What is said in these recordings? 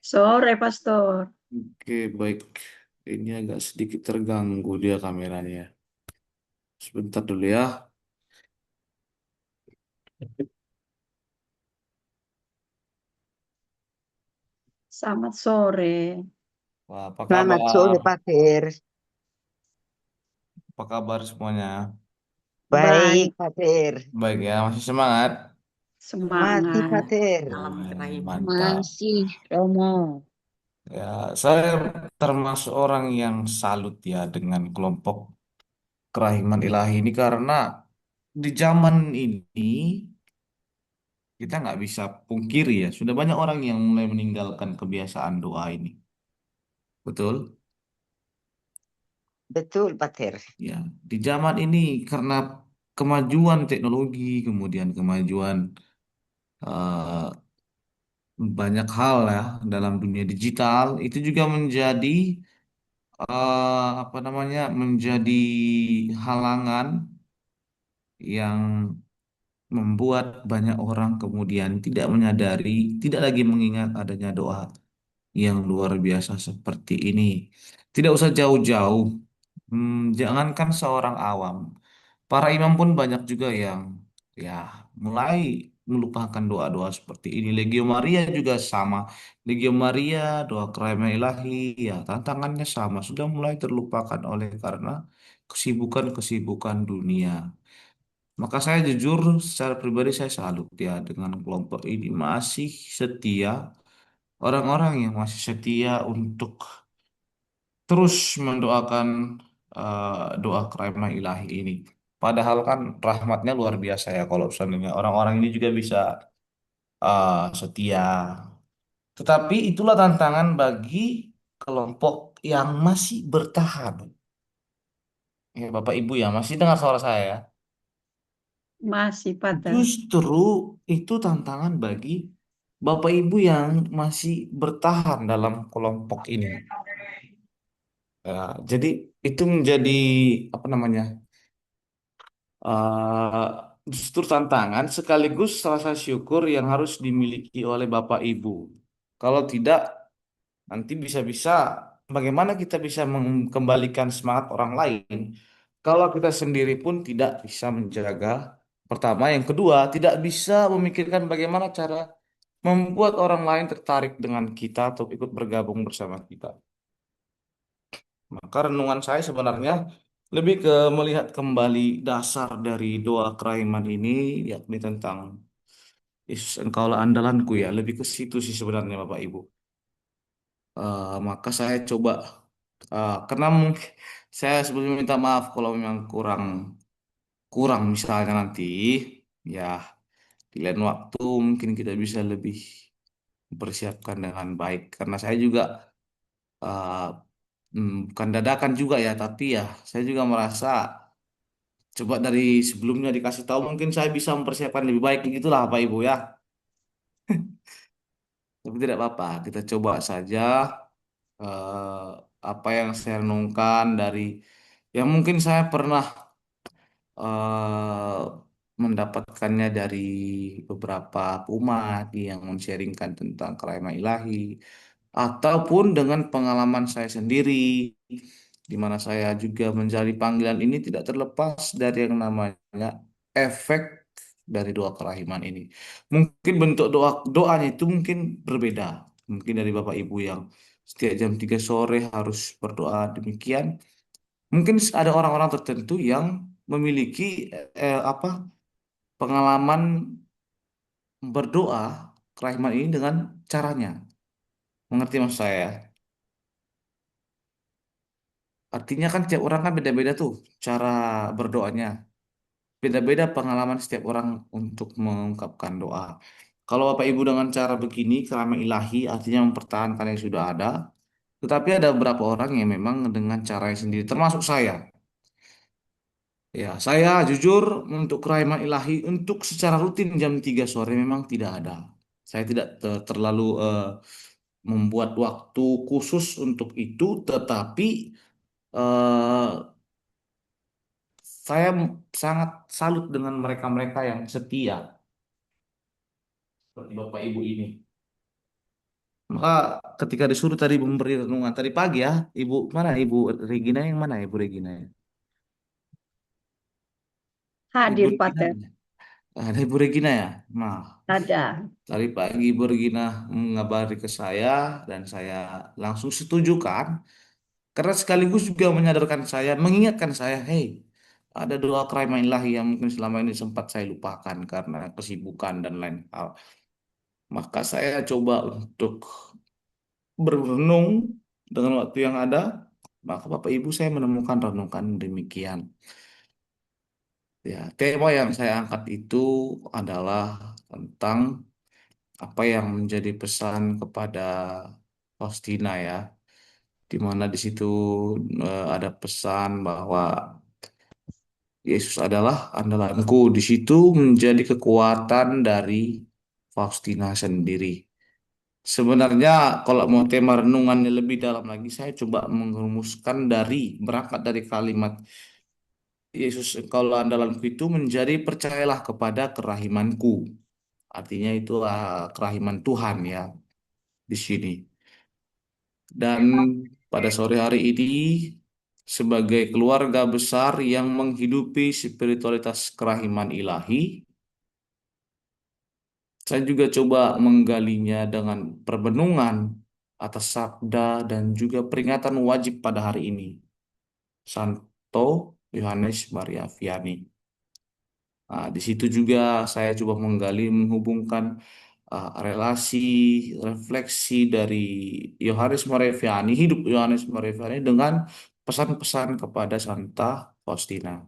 Sore, Pastor. Oke, baik. Ini agak sedikit terganggu dia kameranya. Sebentar dulu ya. Selamat sore. Wah, apa Selamat kabar? sore, Pak Fer. Apa kabar semuanya? Baik, Baik, Pak Fer. Baik ya, masih semangat? Masih, Pak semangat. Fer. Mantap. Masih, Romo. Ya, saya termasuk orang yang salut ya dengan kelompok kerahiman ilahi ini karena di zaman ini kita nggak bisa pungkiri ya, sudah banyak orang yang mulai meninggalkan kebiasaan doa ini. Betul? Betul, Pak Fer. Ya, di zaman ini karena kemajuan teknologi, kemudian kemajuan eh, banyak hal ya dalam dunia digital, itu juga menjadi apa namanya, menjadi halangan yang membuat banyak orang kemudian tidak menyadari, tidak lagi mengingat adanya doa yang luar biasa seperti ini. Tidak usah jauh-jauh, jangankan seorang awam. Para imam pun banyak juga yang ya mulai melupakan doa-doa seperti ini. Legio Maria juga sama. Legio Maria, doa kerajaan ilahi, ya tantangannya sama. Sudah mulai terlupakan oleh karena kesibukan-kesibukan dunia. Maka saya jujur secara pribadi saya salut ya dengan kelompok ini masih setia. Orang-orang yang masih setia untuk terus mendoakan doa kerana ilahi ini. Padahal kan rahmatnya luar biasa ya kalau seandainya orang-orang ini juga bisa setia. Tetapi itulah tantangan bagi kelompok yang masih bertahan. Ya, Bapak Ibu ya, masih dengar suara saya ya. Masih, Pater. Justru itu tantangan bagi Bapak Ibu yang masih bertahan dalam kelompok ini. Ya, jadi itu menjadi apa namanya? eh Justru tantangan sekaligus rasa syukur yang harus dimiliki oleh Bapak Ibu. Kalau tidak, nanti bisa-bisa bagaimana kita bisa mengembalikan semangat orang lain kalau kita sendiri pun tidak bisa menjaga pertama, yang kedua tidak bisa memikirkan bagaimana cara membuat orang lain tertarik dengan kita atau ikut bergabung bersama kita. Maka renungan saya sebenarnya lebih ke melihat kembali dasar dari doa kerahiman ini, yakni tentang Yesus Engkaulah andalanku ya, lebih ke situ sih sebenarnya Bapak Ibu. Maka saya coba, karena mungkin saya sebelumnya minta maaf kalau memang kurang kurang misalnya nanti, ya di lain waktu mungkin kita bisa lebih mempersiapkan dengan baik. Karena saya juga uh, bukan dadakan juga ya, tapi ya saya juga merasa coba dari sebelumnya dikasih tahu mungkin saya bisa mempersiapkan lebih baik gitulah Pak Ibu ya. Tapi tidak apa-apa, kita coba saja eh, apa yang saya renungkan dari yang mungkin saya pernah eh, mendapatkannya dari beberapa umat yang men-sharingkan tentang kerajaan ilahi ataupun dengan pengalaman saya sendiri di mana saya juga menjalani panggilan ini tidak terlepas dari yang namanya efek dari doa kerahiman ini. Mungkin bentuk doanya itu mungkin berbeda. Mungkin dari Bapak Ibu yang setiap jam 3 sore harus berdoa demikian. Mungkin ada orang-orang tertentu yang memiliki apa pengalaman berdoa kerahiman ini dengan caranya. Mengerti maksud saya? Artinya kan tiap orang kan beda-beda tuh cara berdoanya. Beda-beda pengalaman setiap orang untuk mengungkapkan doa. Kalau Bapak Ibu dengan cara begini, kerahiman ilahi artinya mempertahankan yang sudah ada. Tetapi ada beberapa orang yang memang dengan caranya sendiri, termasuk saya. Ya, saya jujur untuk kerahiman ilahi untuk secara rutin jam 3 sore memang tidak ada. Saya tidak terlalu membuat waktu khusus untuk itu, tetapi eh, saya sangat salut dengan mereka-mereka yang setia seperti Bapak Ibu ini. Maka ketika disuruh tadi memberi renungan tadi pagi ya, Ibu mana Ibu Regina yang mana Ibu Regina? Ibu Hadir, Regina Pater. mana? Ada Ibu Regina ya. Nah, Ada. tadi pagi Ibu Regina mengabari ke saya dan saya langsung setuju kan. Karena sekaligus juga menyadarkan saya, mengingatkan saya, hey, ada doa keramaian ilahi yang mungkin selama ini sempat saya lupakan karena kesibukan dan lain hal. Maka saya coba untuk berenung dengan waktu yang ada. Maka Bapak Ibu saya menemukan renungan demikian. Ya, tema yang saya angkat itu adalah tentang apa yang menjadi pesan kepada Faustina ya, di mana di situ ada pesan bahwa Yesus adalah andalanku. Di situ menjadi kekuatan dari Faustina sendiri. Sebenarnya kalau mau tema renungannya lebih dalam lagi, saya coba mengerumuskan berangkat dari kalimat Yesus, kalau andalanku itu menjadi percayalah kepada kerahimanku. Artinya itu kerahiman Tuhan ya di sini. Dan pada sore hari ini sebagai keluarga besar yang menghidupi spiritualitas kerahiman ilahi, saya juga coba menggalinya dengan perbenungan atas sabda dan juga peringatan wajib pada hari ini. Santo Yohanes Maria Vianney. Nah, di situ juga saya coba menggali, menghubungkan relasi, refleksi dari Yohanes Maria Vianney, hidup Yohanes Maria Vianney dengan pesan-pesan kepada Santa Faustina.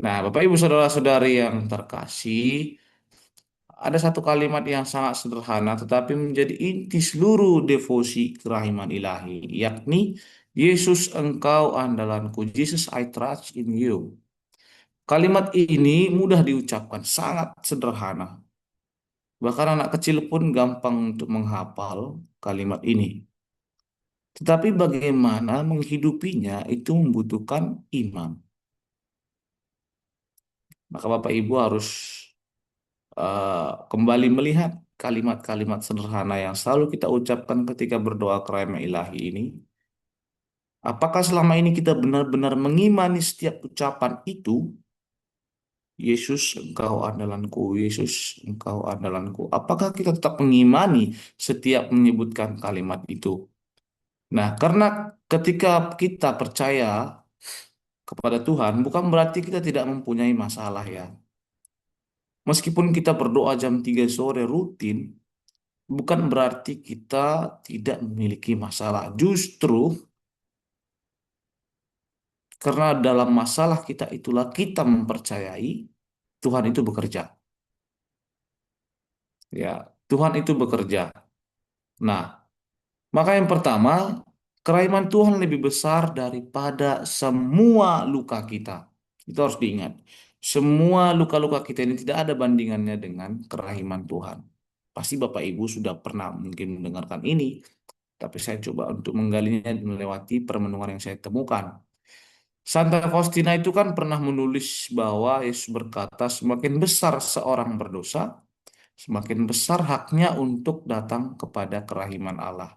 Nah, Bapak Ibu Saudara-saudari yang terkasih, ada satu kalimat yang sangat sederhana tetapi menjadi inti seluruh devosi kerahiman ilahi, yakni Yesus engkau andalanku, Jesus I trust in you. Kalimat ini mudah diucapkan, sangat sederhana. Bahkan anak kecil pun gampang untuk menghafal kalimat ini. Tetapi bagaimana menghidupinya itu membutuhkan iman. Maka Bapak Ibu harus kembali melihat kalimat-kalimat sederhana yang selalu kita ucapkan ketika berdoa kerana ilahi ini. Apakah selama ini kita benar-benar mengimani setiap ucapan itu? Yesus, engkau andalanku. Yesus, engkau andalanku. Apakah kita tetap mengimani setiap menyebutkan kalimat itu? Nah, karena ketika kita percaya kepada Tuhan, bukan berarti kita tidak mempunyai masalah ya. Meskipun kita berdoa jam 3 sore rutin, bukan berarti kita tidak memiliki masalah. Justru karena dalam masalah kita itulah kita mempercayai Tuhan itu bekerja. Ya, Tuhan itu bekerja. Nah, maka yang pertama, kerahiman Tuhan lebih besar daripada semua luka kita. Itu harus diingat. Semua luka-luka kita ini tidak ada bandingannya dengan kerahiman Tuhan. Pasti Bapak Ibu sudah pernah mungkin mendengarkan ini, tapi saya coba untuk menggalinya melewati permenungan yang saya temukan. Santa Faustina itu kan pernah menulis bahwa Yesus berkata, semakin besar seorang berdosa, semakin besar haknya untuk datang kepada kerahiman Allah.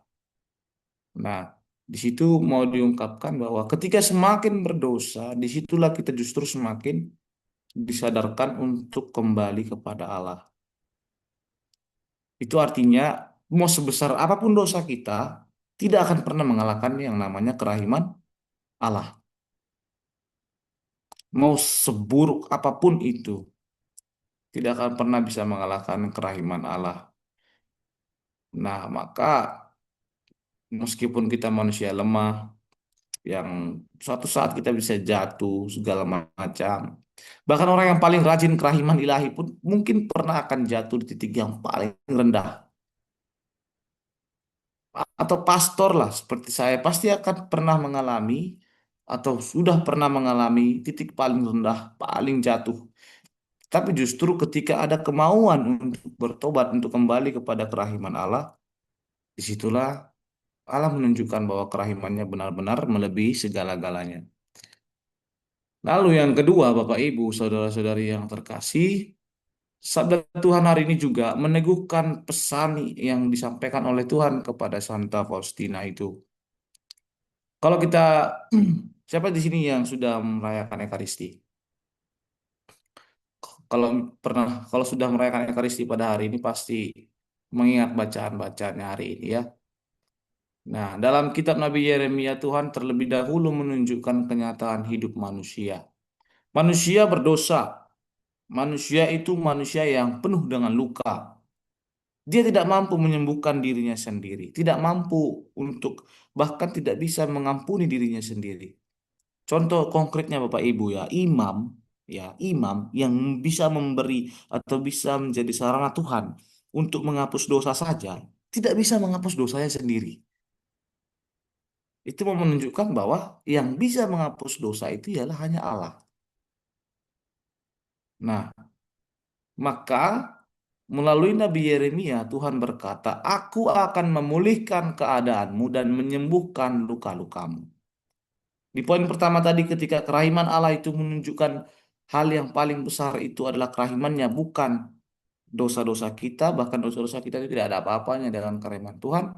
Nah, di situ mau diungkapkan bahwa ketika semakin berdosa, disitulah kita justru semakin disadarkan untuk kembali kepada Allah. Itu artinya, mau sebesar apapun dosa kita, tidak akan pernah mengalahkan yang namanya kerahiman Allah. Mau seburuk apapun itu, tidak akan pernah bisa mengalahkan kerahiman Allah. Nah, maka meskipun kita manusia lemah, yang suatu saat kita bisa jatuh segala macam. Bahkan orang yang paling rajin kerahiman ilahi pun mungkin pernah akan jatuh di titik yang paling rendah. Atau pastor lah seperti saya pasti akan pernah mengalami atau sudah pernah mengalami titik paling rendah, paling jatuh. Tapi justru ketika ada kemauan untuk bertobat, untuk kembali kepada kerahiman Allah, disitulah Allah menunjukkan bahwa kerahimannya benar-benar melebihi segala-galanya. Lalu yang kedua, Bapak Ibu, saudara-saudari yang terkasih, Sabda Tuhan hari ini juga meneguhkan pesan yang disampaikan oleh Tuhan kepada Santa Faustina itu. Kalau kita, siapa di sini yang sudah merayakan Ekaristi? Kalau pernah, kalau sudah merayakan Ekaristi pada hari ini pasti mengingat bacaan-bacaannya hari ini ya. Nah, dalam kitab Nabi Yeremia Tuhan terlebih dahulu menunjukkan kenyataan hidup manusia. Manusia berdosa. Manusia itu manusia yang penuh dengan luka. Dia tidak mampu menyembuhkan dirinya sendiri, tidak mampu untuk bahkan tidak bisa mengampuni dirinya sendiri. Contoh konkretnya Bapak Ibu ya, imam yang bisa memberi atau bisa menjadi sarana Tuhan untuk menghapus dosa saja, tidak bisa menghapus dosanya sendiri. Itu mau menunjukkan bahwa yang bisa menghapus dosa itu ialah hanya Allah. Nah, maka melalui Nabi Yeremia Tuhan berkata, "Aku akan memulihkan keadaanmu dan menyembuhkan luka-lukamu." Di poin pertama tadi ketika kerahiman Allah itu menunjukkan hal yang paling besar itu adalah kerahimannya bukan dosa-dosa kita, bahkan dosa-dosa kita itu tidak ada apa-apanya dengan kerahiman Tuhan.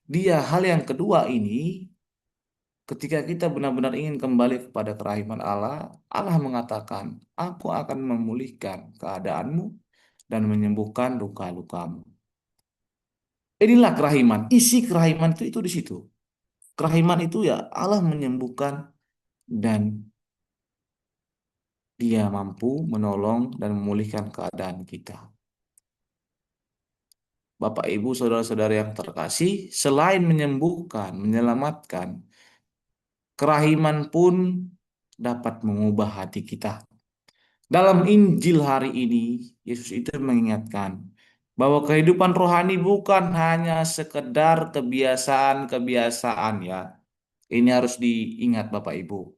Dia hal yang kedua ini, ketika kita benar-benar ingin kembali kepada kerahiman Allah, Allah mengatakan, "Aku akan memulihkan keadaanmu dan menyembuhkan luka-lukamu." Inilah kerahiman. Isi kerahiman itu di situ. Kerahiman itu ya Allah menyembuhkan dan Dia mampu menolong dan memulihkan keadaan kita. Bapak, Ibu, saudara-saudara yang terkasih, selain menyembuhkan, menyelamatkan, kerahiman pun dapat mengubah hati kita. Dalam Injil hari ini, Yesus itu mengingatkan bahwa kehidupan rohani bukan hanya sekedar kebiasaan-kebiasaan ya. Ini harus diingat Bapak Ibu.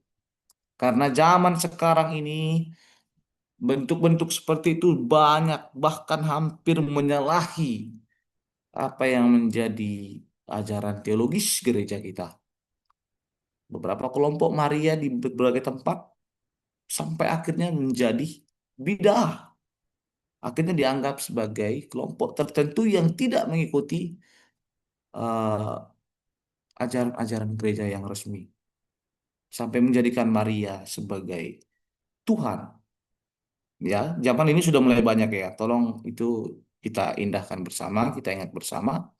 Karena zaman sekarang ini bentuk-bentuk seperti itu banyak, bahkan hampir menyalahi apa yang menjadi ajaran teologis gereja kita. Beberapa kelompok Maria di berbagai tempat sampai akhirnya menjadi bidah. Akhirnya dianggap sebagai kelompok tertentu yang tidak mengikuti ajaran-ajaran gereja yang resmi. Sampai menjadikan Maria sebagai Tuhan. Ya, zaman ini sudah mulai banyak ya. Tolong itu kita indahkan bersama, kita ingat bersama.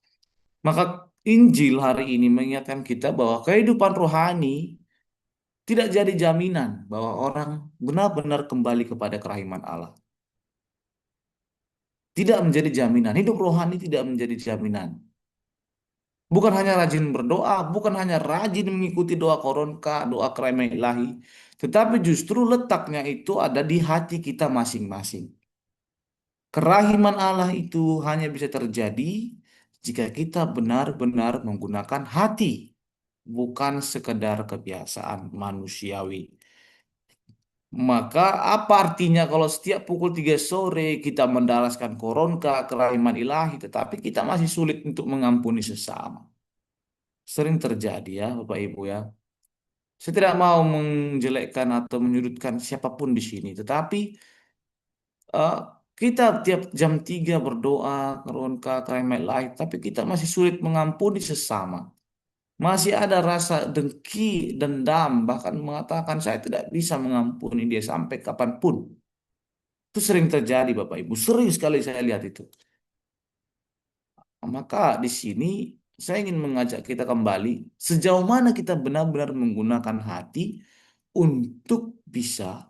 Maka Injil hari ini mengingatkan kita bahwa kehidupan rohani tidak jadi jaminan bahwa orang benar-benar kembali kepada kerahiman Allah. Tidak menjadi jaminan. Hidup rohani tidak menjadi jaminan. Bukan hanya rajin berdoa, bukan hanya rajin mengikuti doa koronka, doa krema ilahi, tetapi justru letaknya itu ada di hati kita masing-masing. Kerahiman Allah itu hanya bisa terjadi jika kita benar-benar menggunakan hati, bukan sekedar kebiasaan manusiawi. Maka apa artinya kalau setiap pukul 3 sore kita mendaraskan koronka kerahiman ilahi, tetapi kita masih sulit untuk mengampuni sesama? Sering terjadi ya Bapak Ibu ya. Saya tidak mau menjelekkan atau menyudutkan siapapun di sini, tetapi eh, kita tiap jam 3 berdoa, keronka, kerahiman ilahi, tapi kita masih sulit mengampuni sesama. Masih ada rasa dengki, dendam, bahkan mengatakan saya tidak bisa mengampuni dia sampai kapanpun. Itu sering terjadi Bapak Ibu, sering sekali saya lihat itu. Maka di sini saya ingin mengajak kita kembali sejauh mana kita benar-benar menggunakan hati untuk bisa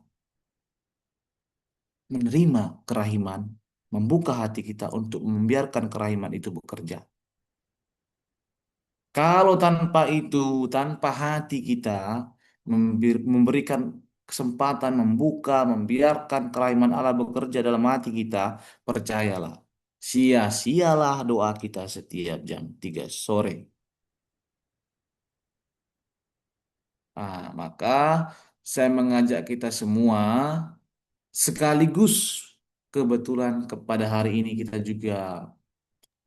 menerima kerahiman, membuka hati kita untuk membiarkan kerahiman itu bekerja. Kalau tanpa itu, tanpa hati kita memberikan kesempatan membuka, membiarkan kerahiman Allah bekerja dalam hati kita, percayalah, sia-sialah doa kita setiap jam 3 sore. Maka saya mengajak kita semua sekaligus kebetulan kepada hari ini kita juga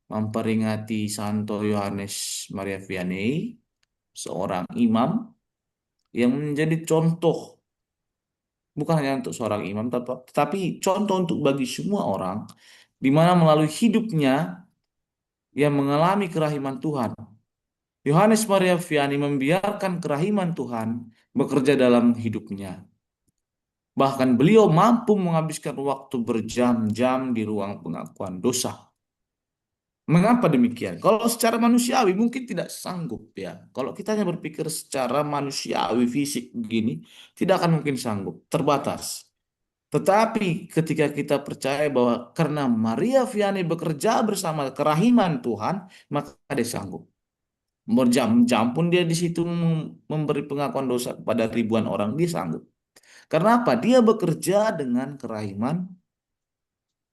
memperingati Santo Yohanes Maria Vianney, seorang imam yang menjadi contoh bukan hanya untuk seorang imam, tetapi contoh untuk bagi semua orang, di mana melalui hidupnya yang mengalami kerahiman Tuhan. Yohanes Maria Vianney membiarkan kerahiman Tuhan bekerja dalam hidupnya. Bahkan beliau mampu menghabiskan waktu berjam-jam di ruang pengakuan dosa. Mengapa demikian? Kalau secara manusiawi mungkin tidak sanggup ya. Kalau kita hanya berpikir secara manusiawi fisik begini, tidak akan mungkin sanggup, terbatas. Tetapi ketika kita percaya bahwa karena Maria Vianney bekerja bersama kerahiman Tuhan, maka dia sanggup. Berjam-jam pun dia di situ memberi pengakuan dosa kepada ribuan orang, dia sanggup. Karena apa? Dia bekerja dengan kerahiman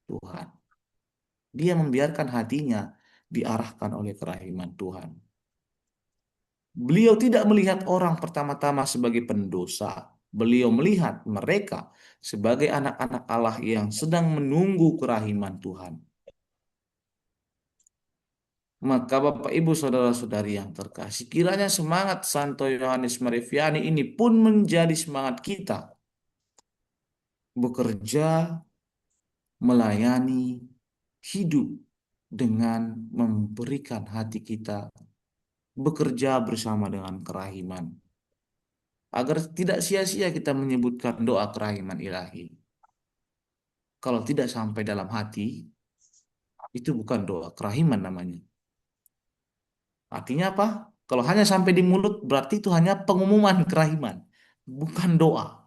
Tuhan. Dia membiarkan hatinya diarahkan oleh kerahiman Tuhan. Beliau tidak melihat orang pertama-tama sebagai pendosa. Beliau melihat mereka sebagai anak-anak Allah yang sedang menunggu kerahiman Tuhan. Maka Bapak Ibu Saudara-saudari yang terkasih, kiranya semangat Santo Yohanes Maria Vianney ini pun menjadi semangat kita bekerja, melayani, hidup dengan memberikan hati kita bekerja bersama dengan kerahiman. Agar tidak sia-sia kita menyebutkan doa kerahiman ilahi. Kalau tidak sampai dalam hati, itu bukan doa kerahiman namanya. Artinya apa? Kalau hanya sampai di mulut, berarti itu hanya pengumuman kerahiman, bukan doa.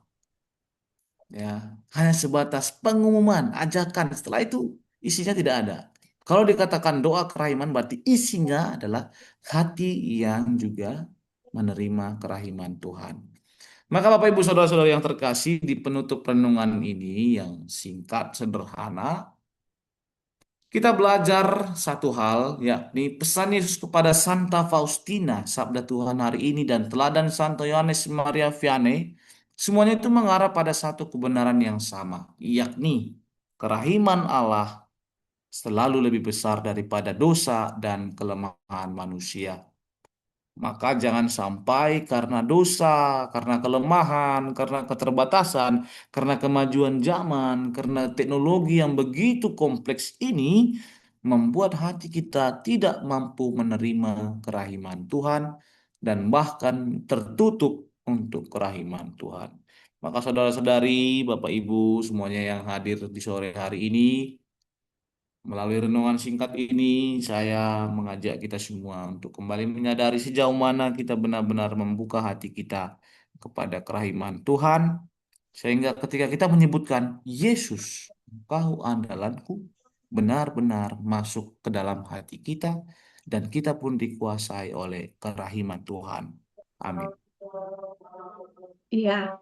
Ya, hanya sebatas pengumuman, ajakan. Setelah itu isinya tidak ada. Kalau dikatakan doa kerahiman, berarti isinya adalah hati yang juga menerima kerahiman Tuhan. Maka Bapak Ibu Saudara-saudara yang terkasih, di penutup renungan ini yang singkat, sederhana, kita belajar satu hal, yakni pesan Yesus kepada Santa Faustina, sabda Tuhan hari ini, dan teladan Santo Yohanes Maria Vianney, semuanya itu mengarah pada satu kebenaran yang sama, yakni kerahiman Allah selalu lebih besar daripada dosa dan kelemahan manusia. Maka jangan sampai karena dosa, karena kelemahan, karena keterbatasan, karena kemajuan zaman, karena teknologi yang begitu kompleks ini membuat hati kita tidak mampu menerima kerahiman Tuhan dan bahkan tertutup untuk kerahiman Tuhan. Maka saudara-saudari, Bapak Ibu semuanya yang hadir di sore hari ini, melalui renungan singkat ini, saya mengajak kita semua untuk kembali menyadari sejauh mana kita benar-benar membuka hati kita kepada kerahiman Tuhan, sehingga ketika kita menyebutkan Yesus, Engkau andalanku, benar-benar masuk ke dalam hati kita, dan kita pun dikuasai oleh kerahiman Tuhan. Amin. Iya.